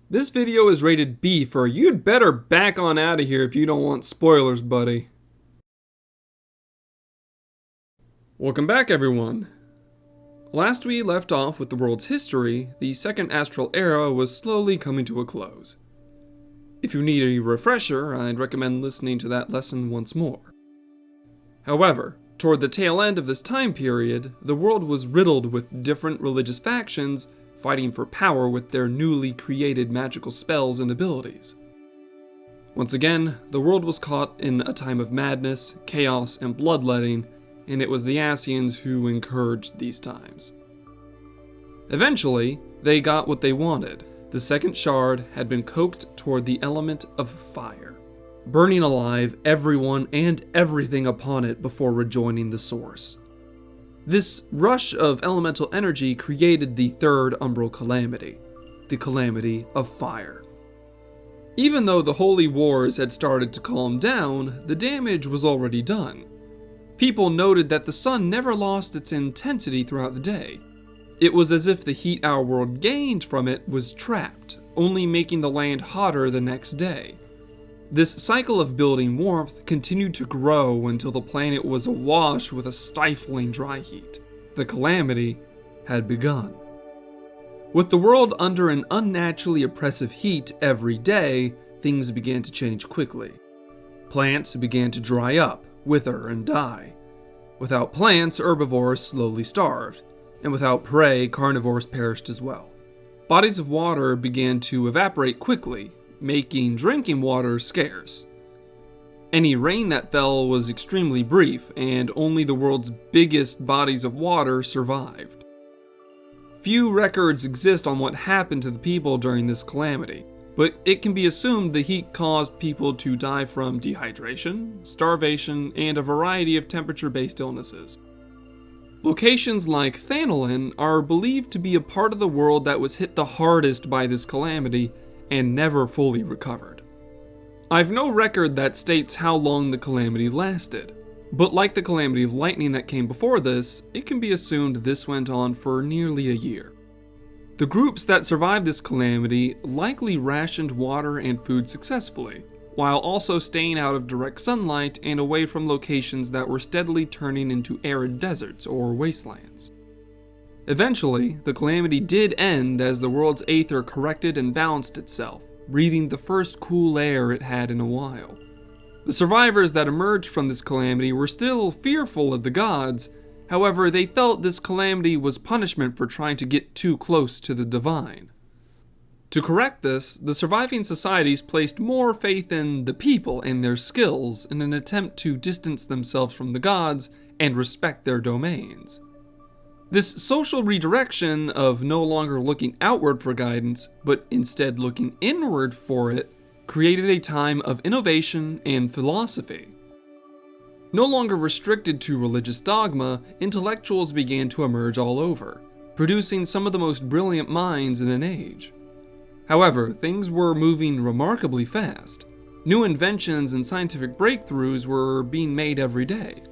This video is rated B for you'd better back on out of here if you don't want spoilers, buddy. Welcome back, everyone. Last we left off with the world's history, the Second Astral Era was slowly coming to a close. If you need a refresher, I'd recommend listening to that lesson once more. However, toward the tail end of this time period, the world was riddled with different religious factions fighting for power with their newly created magical spells and abilities. Once again, the world was caught in a time of madness, chaos, and bloodletting, and it was the Ascians who encouraged these times. Eventually, they got what they wanted. The second shard had been coaxed toward the element of fire, burning alive everyone and everything upon it before rejoining the source. This rush of elemental energy created the third Umbral calamity, the Calamity of Fire. Even though the holy wars had started to calm down, the damage was already done. People noted that the sun never lost its intensity throughout the day. It was as if the heat our world gained from it was trapped, only making the land hotter the next day. This cycle of building warmth continued to grow until the planet was awash with a stifling dry heat. The calamity had begun. With the world under an unnaturally oppressive heat every day, things began to change quickly. Plants began to dry up, wither, and die. Without plants, herbivores slowly starved, and without prey, carnivores perished as well. Bodies of water began to evaporate quickly, making drinking water scarce. Any rain that fell was extremely brief, and only the world's biggest bodies of water survived. Few records exist on what happened to the people during this calamity, but it can be assumed the heat caused people to die from dehydration, starvation, and a variety of temperature-based illnesses. Locations like Hydaelyn are believed to be a part of the world that was hit the hardest by this calamity and never fully recovered. I've no record that states how long the calamity lasted, but like the calamity of lightning that came before this, it can be assumed this went on for nearly a year. The groups that survived this calamity likely rationed water and food successfully, while also staying out of direct sunlight and away from locations that were steadily turning into arid deserts or wastelands. Eventually, the calamity did end as the world's aether corrected and balanced itself, breathing the first cool air it had in a while. The survivors that emerged from this calamity were still fearful of the gods. However, they felt this calamity was punishment for trying to get too close to the divine. To correct this, the surviving societies placed more faith in the people and their skills in an attempt to distance themselves from the gods and respect their domains. This social redirection of no longer looking outward for guidance, but instead looking inward for it, created a time of innovation and philosophy. No longer restricted to religious dogma, intellectuals began to emerge all over, producing some of the most brilliant minds in an age. However, things were moving remarkably fast. New inventions and scientific breakthroughs were being made every day.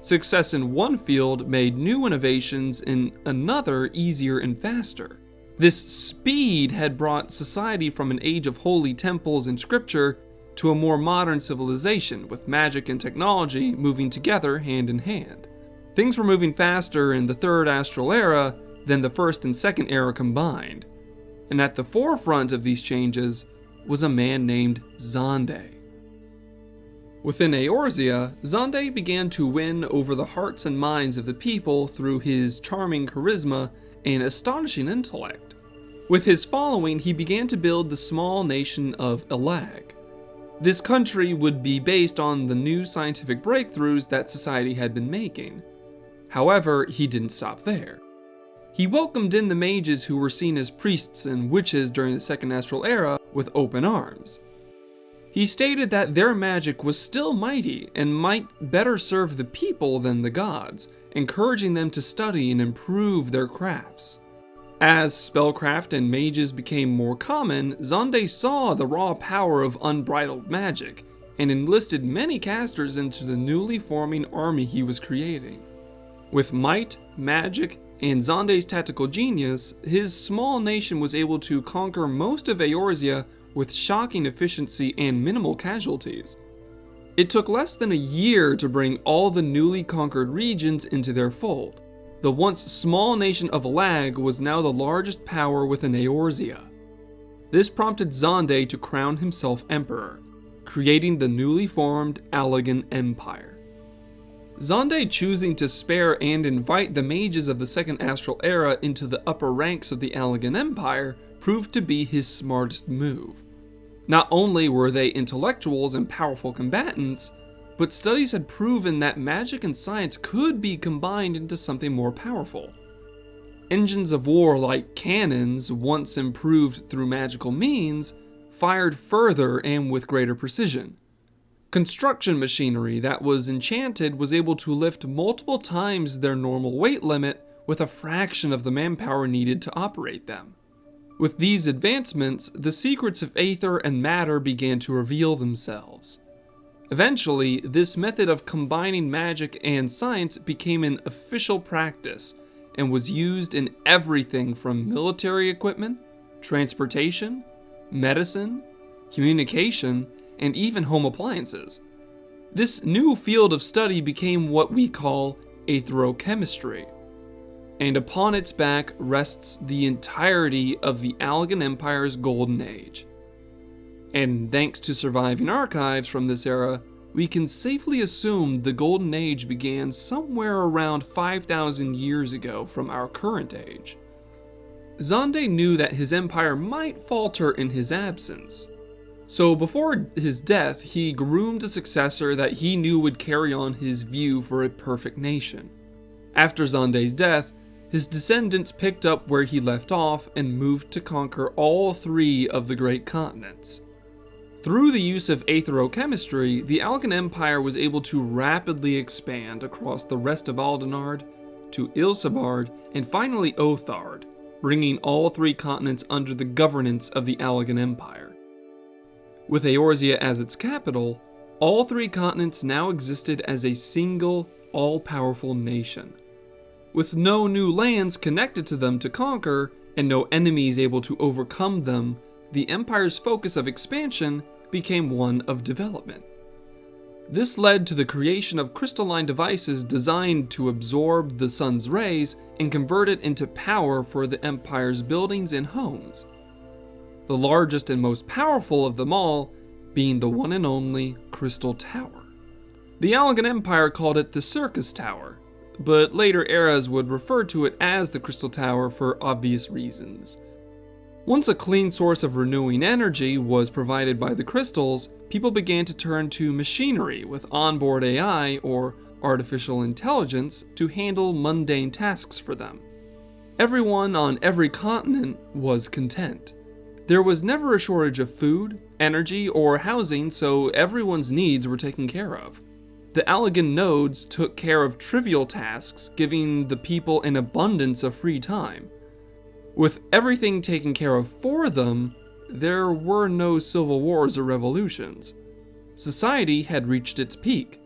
Success in one field made new innovations in another easier and faster. This speed had brought society from an age of holy temples and scripture to a more modern civilization, with magic and technology moving together hand in hand. Things were moving faster in the Third Astral Era than the First and Second Era combined, and at the forefront of these changes was a man named Xande. Within Eorzea, Xande began to win over the hearts and minds of the people through his charming charisma and astonishing intellect. With his following, he began to build the small nation of Allagan. This country would be based on the new scientific breakthroughs that society had been making. However, he didn't stop there. He welcomed in the mages who were seen as priests and witches during the Second Astral Era with open arms. He stated that their magic was still mighty and might better serve the people than the gods, encouraging them to study and improve their crafts. As spellcraft and mages became more common, Xande saw the raw power of unbridled magic and enlisted many casters into the newly forming army he was creating. With might, magic, and Xande's tactical genius, his small nation was able to conquer most of Eorzea with shocking efficiency and minimal casualties. It took less than a year to bring all the newly conquered regions into their fold. The once small nation of Allag was now the largest power within Eorzea. This prompted Xande to crown himself emperor, creating the newly formed Allagan Empire. Xande choosing to spare and invite the mages of the Second Astral Era into the upper ranks of the Allagan Empire proved to be his smartest move. Not only were they intellectuals and powerful combatants, but studies had proven that magic and science could be combined into something more powerful. Engines of war like cannons, once improved through magical means, fired further and with greater precision. Construction machinery that was enchanted was able to lift multiple times their normal weight limit with a fraction of the manpower needed to operate them. With these advancements, the secrets of aether and matter began to reveal themselves. Eventually, this method of combining magic and science became an official practice and was used in everything from military equipment, transportation, medicine, communication, and even home appliances. This new field of study became what we call aetherochemistry, and upon its back rests the entirety of the Allagan Empire's golden age. And thanks to surviving archives from this era, we can safely assume the golden age began somewhere around 5,000 years ago from our current age. Xande knew that his empire might falter in his absence. So before his death, he groomed a successor that he knew would carry on his view for a perfect nation. After Xande's death, his descendants picked up where he left off and moved to conquer all three of the great continents. Through the use of aetherochemistry, the Allagan Empire was able to rapidly expand across the rest of Aldenard, to Ilsabard, and finally Othard, bringing all three continents under the governance of the Allagan Empire. With Eorzea as its capital, all three continents now existed as a single, all-powerful nation. With no new lands connected to them to conquer, and no enemies able to overcome them, the Empire's focus of expansion became one of development. This led to the creation of crystalline devices designed to absorb the sun's rays and convert it into power for the Empire's buildings and homes. The largest and most powerful of them all being the one and only Crystal Tower. The Allagan Empire called it the Circus Tower, but later eras would refer to it as the Crystal Tower for obvious reasons. Once a clean source of renewing energy was provided by the crystals, people began to turn to machinery with onboard AI or artificial intelligence to handle mundane tasks for them. Everyone on every continent was content. There was never a shortage of food, energy, or housing, so everyone's needs were taken care of. The Allagan nodes took care of trivial tasks, giving the people an abundance of free time. With everything taken care of for them, there were no civil wars or revolutions. Society had reached its peak,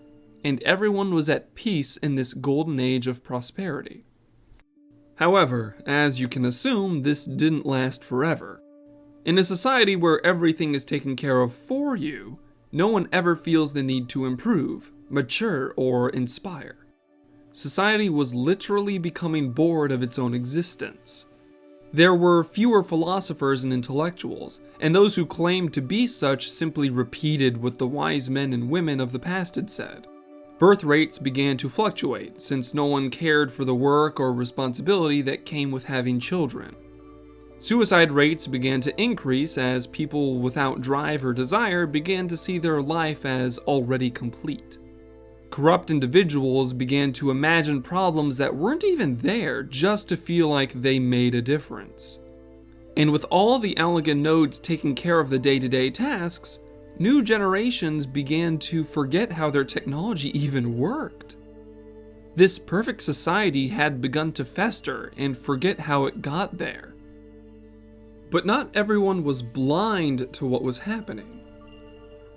and everyone was at peace in this golden age of prosperity. However, as you can assume, this didn't last forever. In a society where everything is taken care of for you, no one ever feels the need to improve, mature, or inspire. Society was literally becoming bored of its own existence. There were fewer philosophers and intellectuals, and those who claimed to be such simply repeated what the wise men and women of the past had said. Birth rates began to fluctuate, since no one cared for the work or responsibility that came with having children. Suicide rates began to increase as people without drive or desire began to see their life as already complete. Corrupt individuals began to imagine problems that weren't even there just to feel like they made a difference. And with all the Allagan nodes taking care of the day-to-day tasks, new generations began to forget how their technology even worked. This perfect society had begun to fester and forget how it got there. But not everyone was blind to what was happening.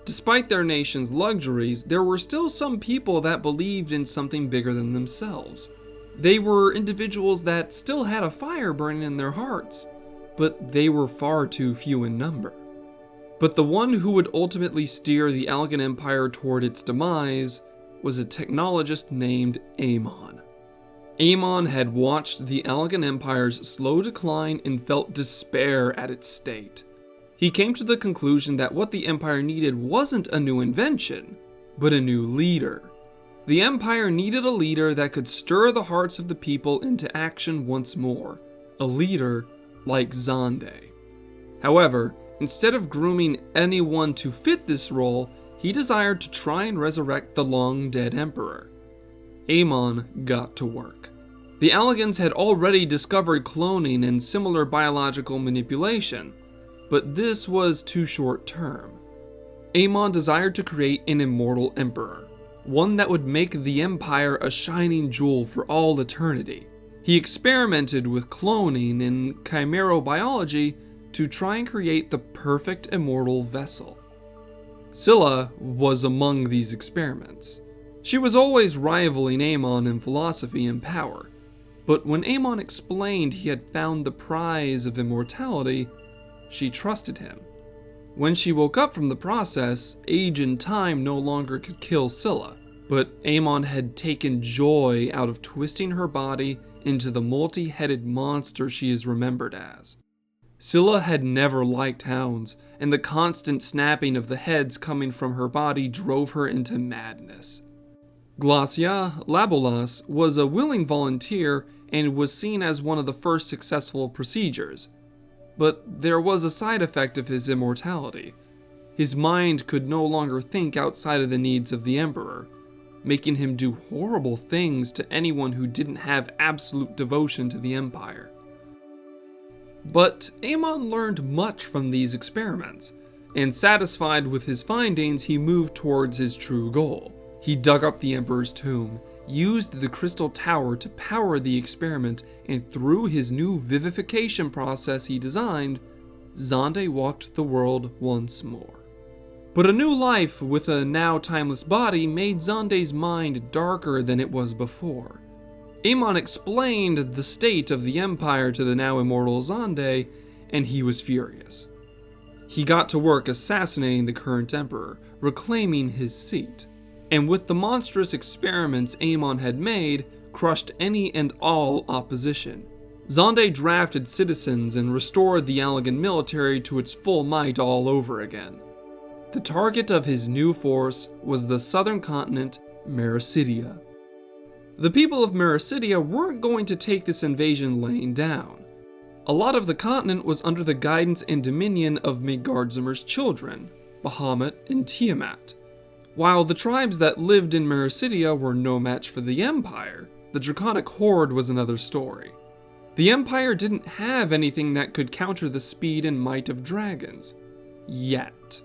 Despite their nation's luxuries, there were still some people that believed in something bigger than themselves. They were individuals that still had a fire burning in their hearts, but they were far too few in number. But the one who would ultimately steer the Allagan Empire toward its demise was a technologist named Amon. Amon had watched the Allagan Empire's slow decline and felt despair at its state. He came to the conclusion that what the Empire needed wasn't a new invention, but a new leader. The Empire needed a leader that could stir the hearts of the people into action once more, a leader like Xande. However, instead of grooming anyone to fit this role, he desired to try and resurrect the long-dead Emperor. Amon got to work. The Allagans had already discovered cloning and similar biological manipulation, but this was too short-term. Amon desired to create an immortal emperor, one that would make the Empire a shining jewel for all eternity. He experimented with cloning and chimerobiology to try and create the perfect immortal vessel. Scylla was among these experiments. She was always rivaling Amon in philosophy and power, but when Amon explained he had found the prize of immortality, she trusted him. When she woke up from the process, age and time no longer could kill Scylla, but Amon had taken joy out of twisting her body into the multi-headed monster she is remembered as. Scylla had never liked hounds, and the constant snapping of the heads coming from her body drove her into madness. Glacia Labolas was a willing volunteer and was seen as one of the first successful procedures. But there was a side effect of his immortality. His mind could no longer think outside of the needs of the Emperor, making him do horrible things to anyone who didn't have absolute devotion to the Empire. But Amon learned much from these experiments, and satisfied with his findings, he moved towards his true goal. He dug up the Emperor's tomb, used the crystal tower to power the experiment, and through his new vivification process he designed, Xande walked the world once more. But a new life with a now timeless body made Xande's mind darker than it was before. Amon explained the state of the Empire to the now immortal Xande, and he was furious. He got to work assassinating the current Emperor, reclaiming his seat, and with the monstrous experiments Amon had made, crushed any and all opposition. Xande drafted citizens and restored the Allagan military to its full might all over again. The target of his new force was the southern continent, Mericidia. The people of Mericidia weren't going to take this invasion laying down. A lot of the continent was under the guidance and dominion of Midgardsormr's children, Bahamut and Tiamat. While the tribes that lived in Mericidia were no match for the Empire, the Draconic Horde was another story. The Empire didn't have anything that could counter the speed and might of dragons. Yet.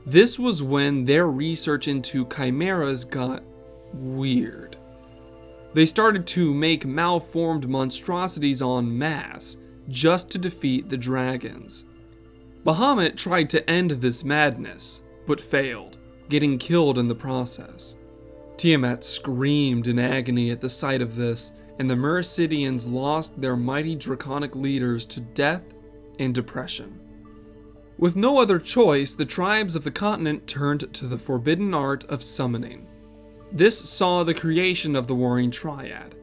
This was when their research into chimeras got weird. They started to make malformed monstrosities en masse, just to defeat the dragons. Bahamut tried to end this madness, but failed, getting killed in the process. Tiamat screamed in agony at the sight of this, and the Mericidians lost their mighty draconic leaders to death and depression. With no other choice, the tribes of the continent turned to the forbidden art of summoning. This saw the creation of the Warring Triad,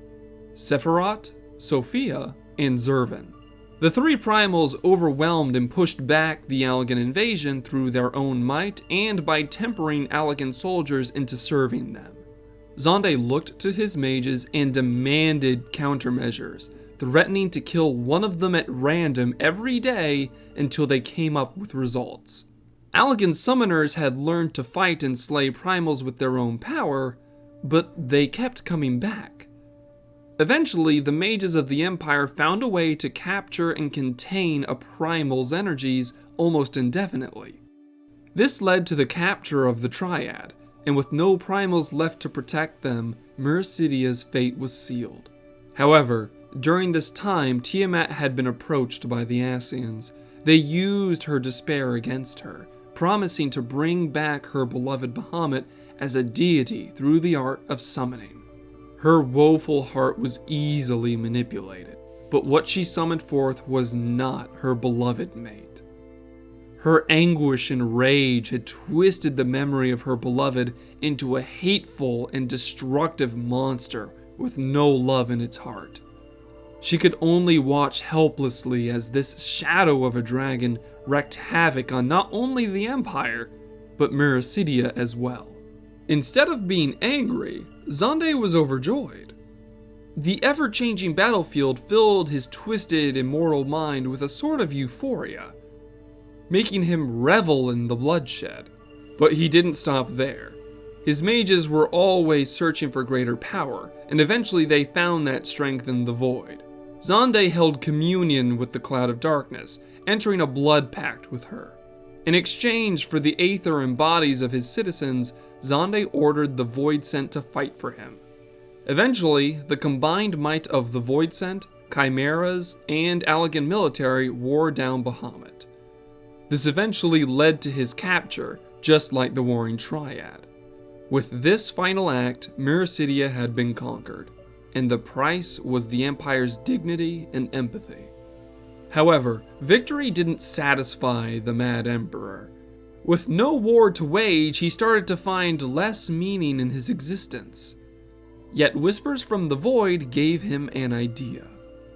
Sephiroth, Sophia, and Zervan. The three primals overwhelmed and pushed back the Allagan invasion through their own might and by tempering Allagan soldiers into serving them. Xande looked to his mages and demanded countermeasures, threatening to kill one of them at random every day until they came up with results. Allagan summoners had learned to fight and slay primals with their own power, but they kept coming back. Eventually, the mages of the Empire found a way to capture and contain a primal's energies almost indefinitely. This led to the capture of the Triad, and with no primals left to protect them, Mericidia's fate was sealed. However, during this time, Tiamat had been approached by the Ascians. They used her despair against her, promising to bring back her beloved Bahamut as a deity through the art of summoning. Her woeful heart was easily manipulated, but what she summoned forth was not her beloved mate. Her anguish and rage had twisted the memory of her beloved into a hateful and destructive monster with no love in its heart. She could only watch helplessly as this shadow of a dragon wreaked havoc on not only the Empire, but Eorzea as well. Instead of being angry, Xande was overjoyed. The ever-changing battlefield filled his twisted, immortal mind with a sort of euphoria, making him revel in the bloodshed. But he didn't stop there. His mages were always searching for greater power, and eventually they found that strength in the void. Xande held communion with the Cloud of Darkness, entering a blood pact with her. In exchange for the aether and bodies of his citizens, Xande ordered the Voidsent to fight for him. Eventually, the combined might of the Voidsent, Chimeras, and Allagan military wore down Bahamut. This eventually led to his capture, just like the Warring Triad. With this final act, Eorzea had been conquered, and the price was the Empire's dignity and empathy. However, victory didn't satisfy the Mad Emperor. With no war to wage, he started to find less meaning in his existence. Yet whispers from the void gave him an idea.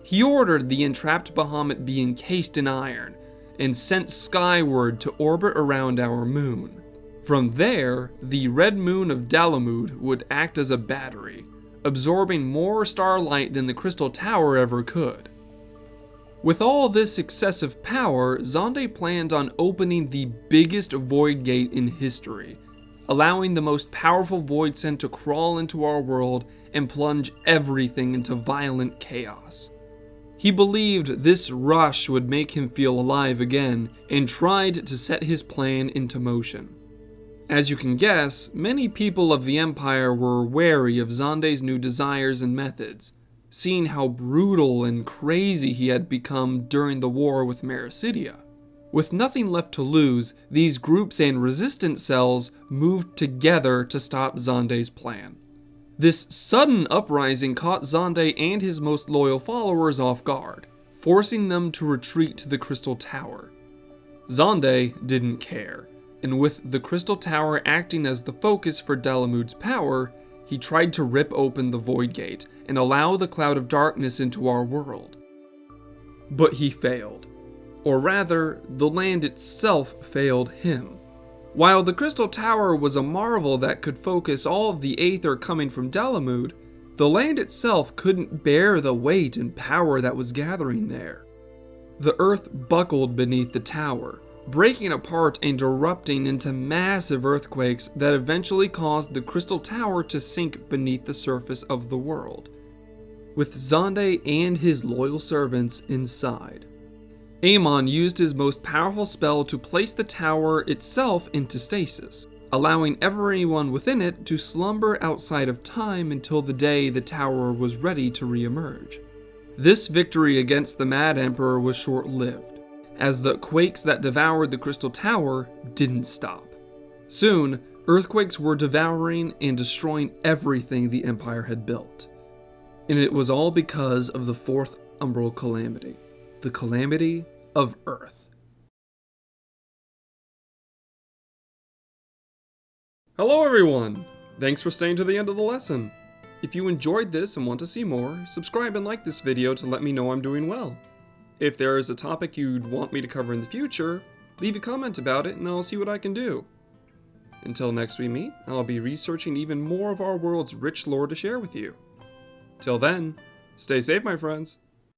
He ordered the entrapped Bahamut be encased in iron, and sent skyward to orbit around our moon. From there, the red moon of Dalamud would act as a battery, absorbing more starlight than the Crystal Tower ever could. With all this excessive power, Xande planned on opening the biggest void gate in history, allowing the most powerful Voidsent to crawl into our world and plunge everything into violent chaos. He believed this rush would make him feel alive again, and tried to set his plan into motion. As you can guess, many people of the Empire were wary of Xande's new desires and methods, seeing how brutal and crazy he had become during the war with Eorzea. With nothing left to lose, these groups and resistance cells moved together to stop Xande's plan. This sudden uprising caught Xande and his most loyal followers off guard, forcing them to retreat to the Crystal Tower. Xande didn't care, and with the Crystal Tower acting as the focus for Dalamud's power, he tried to rip open the Void Gate and allow the Cloud of Darkness into our world. But he failed. Or rather, the land itself failed him. While the Crystal Tower was a marvel that could focus all of the aether coming from Dalamud, the land itself couldn't bear the weight and power that was gathering there. The earth buckled beneath the tower, breaking apart and erupting into massive earthquakes that eventually caused the Crystal Tower to sink beneath the surface of the world, with Xande and his loyal servants inside. Amon used his most powerful spell to place the tower itself into stasis, allowing everyone within it to slumber outside of time until the day the tower was ready to re-emerge. This victory against the Mad Emperor was short-lived, as the quakes that devoured the Crystal Tower didn't stop. Soon, earthquakes were devouring and destroying everything the Empire had built. And it was all because of the fourth Umbral Calamity, the Calamity of Earth. Hello everyone! Thanks for staying to the end of the lesson. If you enjoyed this and want to see more, subscribe and like this video to let me know I'm doing well. If there is a topic you'd want me to cover in the future, leave a comment about it and I'll see what I can do. Until next we meet, I'll be researching even more of our world's rich lore to share with you. Till then, stay safe my friends.